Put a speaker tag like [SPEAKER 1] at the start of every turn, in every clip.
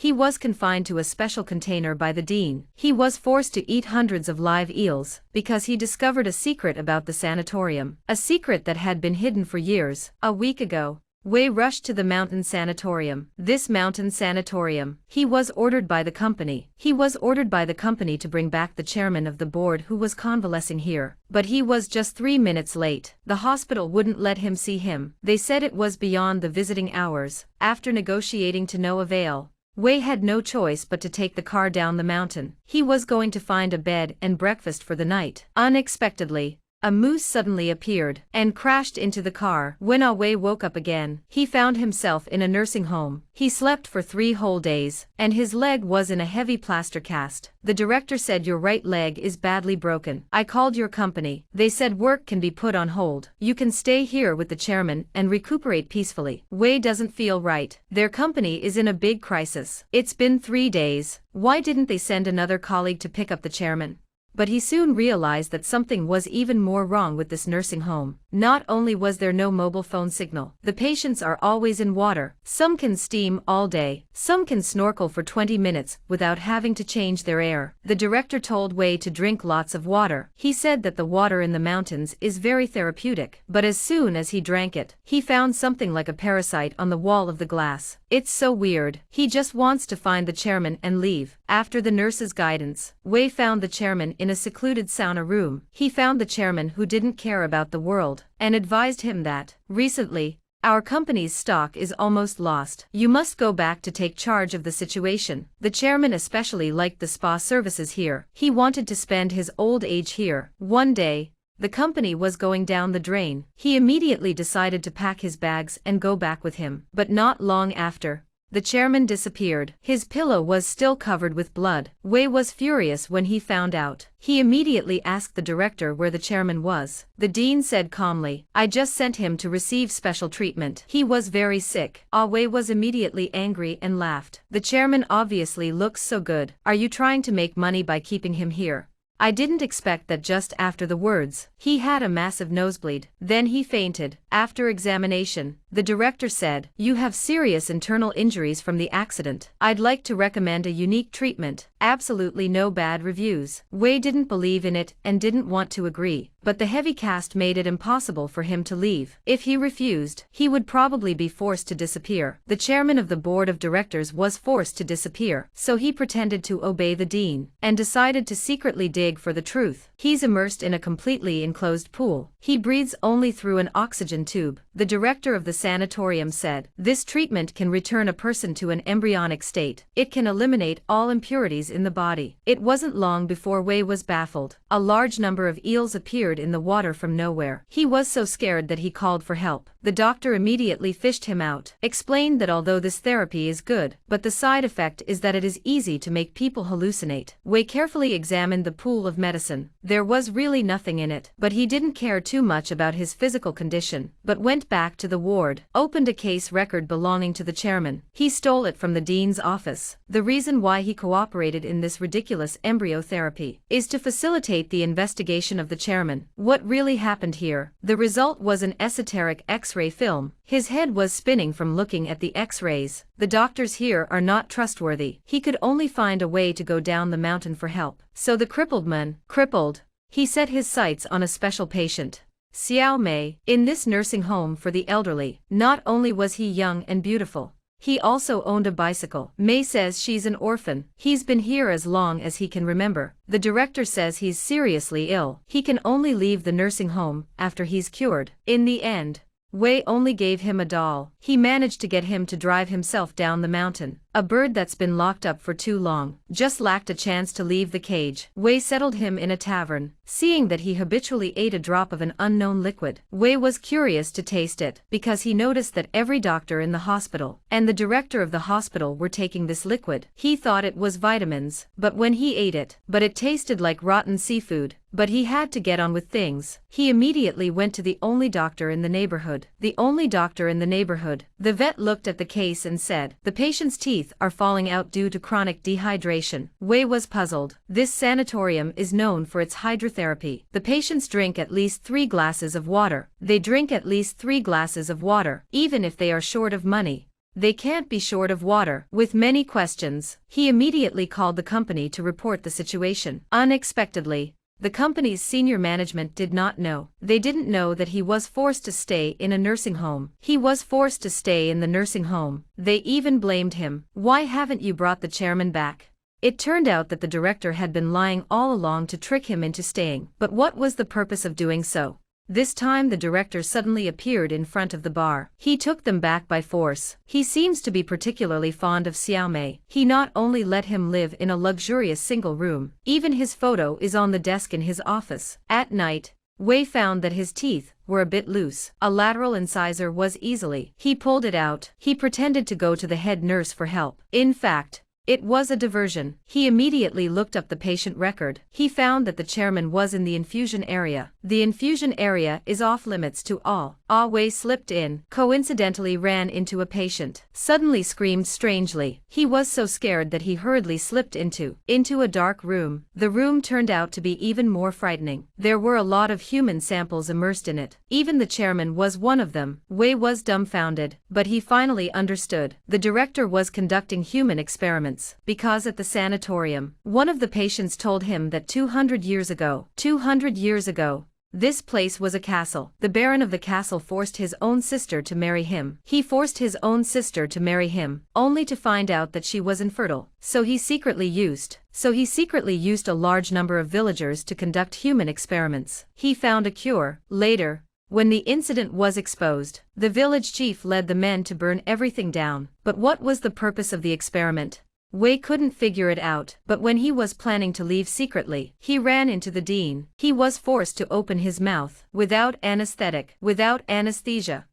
[SPEAKER 1] He was confined to a special container by the dean. He was forced to eat hundreds of live eels, because he discovered a secret about the sanatorium. A secret that had been hidden for years. A week ago, Wei rushed to the mountain sanatorium. This mountain sanatorium, he was ordered by the company. He was ordered by the company to bring back the chairman of the board who was convalescing here. But he was just 3 minutes late. The hospital wouldn't let him see him. They said it was beyond the visiting hours. After negotiating to no avail, Wei had no choice but to take the car down the mountain. He was going to find a bed and breakfast for the night. Unexpectedly, a moose suddenly appeared and crashed into the car. When Wei woke up again, he found himself in a nursing home. He slept for 3 whole days, and his leg was in a heavy plaster cast. The director said, "Your right leg is badly broken. I called your company. They said work can be put on hold. You can stay here with the chairman and recuperate peacefully." Wei doesn't feel right. Their company is in a big crisis. It's been 3 days. Why didn't they send another colleague to pick up the chairman? But he soon realized that something was even more wrong with this nursing home. Not only was there no mobile phone signal, the patients are always in water. Some can steam all day, some can snorkel for 20 minutes without having to change their air. The director told Wei to drink lots of water. He said that the water in the mountains is very therapeutic. But as soon as he drank it, he found something like a parasite on the wall of the glass. It's so weird. He just wants to find the chairman and leave. After the nurse's guidance, Wei found the chairman in a secluded sauna room. He found the chairman who didn't care about the world, and advised him that, recently, our company's stock is almost lost. You must go back to take charge of the situation. The chairman especially liked the spa services here. He wanted to spend his old age here. One day, the company was going down the drain. He immediately decided to pack his bags and go back with him. But not long after, the chairman disappeared. His pillow was still covered with blood. Wei was furious when he found out. He immediately asked the director where the chairman was. The dean said calmly, "I just sent him to receive special treatment. He was very sick." Wei was immediately angry and laughed. "The chairman obviously looks so good. Are you trying to make money by keeping him here?" I didn't expect that. Just after the words, he had a massive nosebleed. Then he fainted. After examination, the director said, "You have serious internal injuries from the accident. I'd like to recommend a unique treatment." Absolutely no bad reviews. Wei didn't believe in it and didn't want to agree, but the heavy cast made it impossible for him to leave. If he refused, he would probably be forced to disappear. The chairman of the board of directors was forced to disappear, so he pretended to obey the dean, and decided to secretly dig for the truth. He's immersed in a completely enclosed pool. He breathes only through an oxygen tube. The director of the sanatorium said, "This treatment can return a person to an embryonic state. It can eliminate all impurities in the body." It wasn't long before Wei was baffled. A large number of eels appeared in the water from nowhere. He was so scared that he called for help. The doctor immediately fished him out, explained that although this therapy is good, but the side effect is that it is easy to make people hallucinate. Wei carefully examined the pool of medicine. There was really nothing in it, but he didn't care too much about his physical condition, but went back to the ward, opened a case record belonging to the chairman. He stole it from the dean's office. The reason why he cooperated in this ridiculous embryo therapy is to facilitate the investigation of the chairman. What really happened here? The result was an esoteric X-ray film. His head was spinning from looking at the X-rays. The doctors here are not trustworthy. He could only find a way to go down the mountain for help. So the crippled man, he set his sights on a special patient, Xiao Mei, in this nursing home for the elderly. Not only was he young and beautiful, he also owned a bicycle. Mei says she's an orphan. He's been here as long as he can remember. The director says he's seriously ill. He can only leave the nursing home after he's cured. In the end, Wei only gave him a doll. He managed to get him to drive himself down the mountain. A bird that's been locked up for too long just lacked a chance to leave the cage. Wei settled him in a tavern. Seeing that he habitually ate a drop of an unknown liquid, Wei was curious to taste it, because he noticed that every doctor in the hospital and the director of the hospital were taking this liquid. He thought it was vitamins, but when he ate it, it tasted like rotten seafood. But he had to get on with things. He immediately went to the only doctor in the neighborhood. The vet looked at the case and said, "The patient's teeth are falling out due to chronic dehydration." Wei was puzzled. This sanatorium is known for its hydrotherapy. The patients drink at least 3 glasses of water. They drink at least 3 glasses of water, even if they are short of money. They can't be short of water. With many questions, he immediately called the company to report the situation. Unexpectedly, the company's senior management did not know. They didn't know that he was forced to stay in a nursing home. He was forced to stay in the nursing home. They even blamed him. Why haven't you brought the chairman back? It turned out that the director had been lying all along to trick him into staying. But what was the purpose of doing so? This time the director suddenly appeared in front of the bar. He took them back by force. He seems to be particularly fond of Xiaomei. He not only let him live in a luxurious single room, even his photo is on the desk in his office. At night, Wei found that his teeth were a bit loose. A lateral incisor was easily. He pulled it out. He pretended to go to the head nurse for help. In fact, it was a diversion. He immediately looked up the patient record. He found that the chairman was in the infusion area. The infusion area is off limits to all. Ah Wei slipped in, coincidentally ran into a patient. Suddenly screamed strangely. He was so scared that he hurriedly slipped into a dark room. The room turned out to be even more frightening. There were a lot of human samples immersed in it. Even the chairman was one of them. Wei was dumbfounded, but he finally understood. The director was conducting human experiments. Because at the sanatorium, one of the patients told him that 200 years ago, this place was a castle. The baron of the castle forced his own sister to marry him. He forced his own sister to marry him, only to find out that she was infertile. So he secretly used a large number of villagers to conduct human experiments. He found a cure. Later, when the incident was exposed, the village chief led the men to burn everything down. But what was the purpose of the experiment? Wei couldn't figure it out, but when he was planning to leave secretly, he ran into the dean. He was forced to open his mouth, without anesthesia.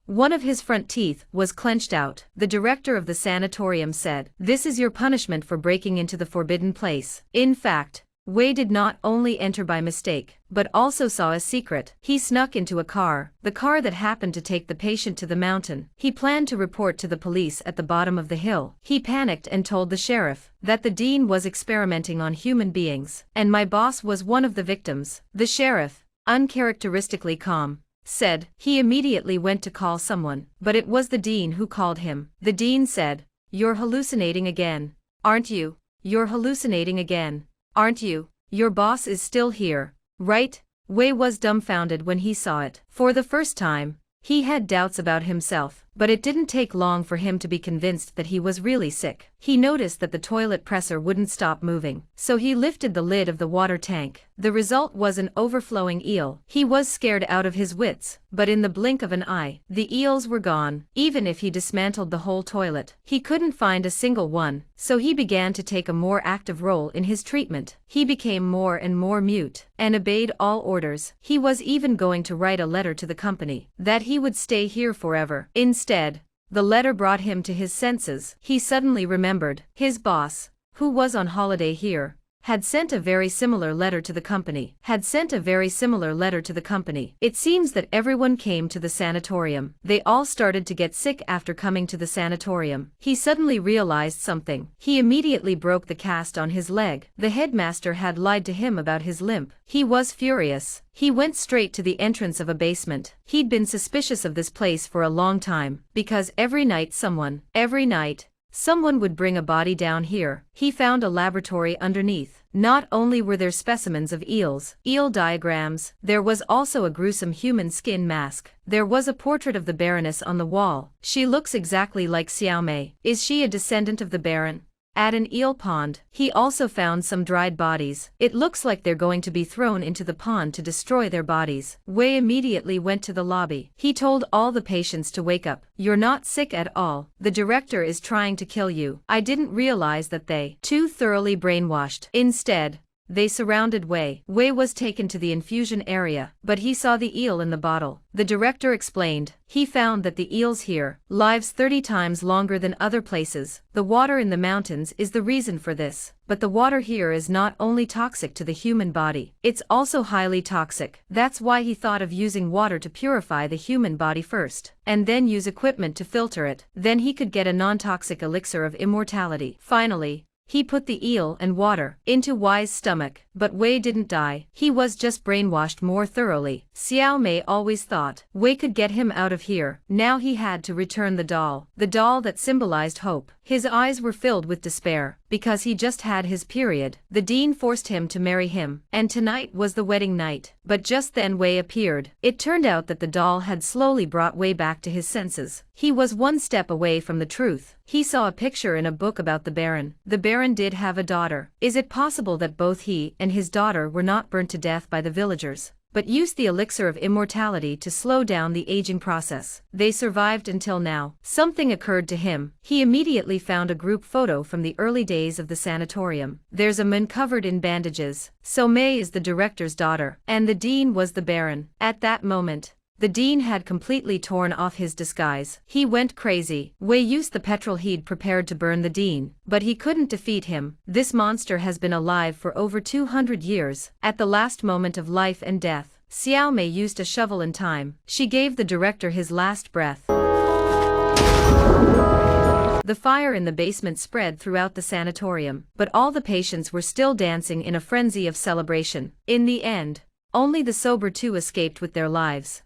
[SPEAKER 1] One of his front teeth was clenched out. The director of the sanatorium said, "This is your punishment for breaking into the forbidden place." In fact, Wei did not only enter by mistake, but also saw a secret. He snuck into a car, the car that happened to take the patient to the mountain. He planned to report to the police at the bottom of the hill. He panicked and told the sheriff that the dean was experimenting on human beings, and my boss was one of the victims. The sheriff, uncharacteristically calm, said he immediately went to call someone, but it was the dean who called him. The dean said, "You're hallucinating again, aren't you? You're hallucinating again, aren't you? Your boss is still here, right?" Wei was dumbfounded when he saw it. For the first time, he had doubts about himself, but it didn't take long for him to be convinced that he was really sick. He noticed that the toilet presser wouldn't stop moving, so he lifted the lid of the water tank. The result was an overflowing eel. He was scared out of his wits, but in the blink of an eye, the eels were gone. Even if he dismantled the whole toilet, he couldn't find a single one, so he began to take a more active role in his treatment. He became more and more mute, and obeyed all orders. He was even going to write a letter to the company, that he would stay here forever. Instead, the letter brought him to his senses. He suddenly remembered, his boss, who was on holiday here, had sent a very similar letter to the company. It seems that everyone came to the sanatorium. They all started to get sick after coming to the sanatorium. He suddenly realized something. He immediately broke the cast on his leg. The headmaster had lied to him about his limp. He was furious. He went straight to the entrance of a basement. He'd been suspicious of this place for a long time, because every night someone would bring a body down here. He found a laboratory underneath. Not only were there specimens of eels, eel diagrams, there was also a gruesome human skin mask. There was a portrait of the Baroness on the wall. She looks exactly like Xiaomei. Is she a descendant of the Baron? At an eel pond, he also found some dried bodies. It looks like they're going to be thrown into the pond to destroy their bodies. Wei immediately went to the lobby. He told all the patients to wake up. "You're not sick at all. The director is trying to kill you." I didn't realize that they too thoroughly brainwashed. Instead, they surrounded Wei. Wei was taken to the infusion area, but he saw the eel in the bottle. The director explained, he found that the eels here lives 30 times longer than other places. The water in the mountains is the reason for this. But the water here is not only toxic to the human body, it's also highly toxic. That's why he thought of using water to purify the human body first, and then use equipment to filter it. Then he could get a non-toxic elixir of immortality. Finally, he put the eel and water into Wei's stomach. But Wei didn't die. He was just brainwashed more thoroughly. Xiao Mei always thought Wei could get him out of here. Now he had to return the doll that symbolized hope. His eyes were filled with despair, because he just had his period. The dean forced him to marry him, and tonight was the wedding night. But just then Wei appeared. It turned out that the doll had slowly brought Wei back to his senses. He was one step away from the truth. He saw a picture in a book about the Baron. The Baron did have a daughter. Is it possible that both he and his daughter were not burnt to death by the villagers, but used the elixir of immortality to slow down the aging process? They survived until now. Something occurred to him. He immediately found a group photo from the early days of the sanatorium. There's a man covered in bandages. So Mei is the director's daughter, and the dean was the Baron. At that moment, the dean had completely torn off his disguise. He went crazy. Wei used the petrol he'd prepared to burn the dean, but he couldn't defeat him. This monster has been alive for over 200 years. At the last moment of life and death, Xiao Mei used a shovel in time. She gave the director his last breath. The fire in the basement spread throughout the sanatorium, but all the patients were still dancing in a frenzy of celebration. In the end, only the sober two escaped with their lives.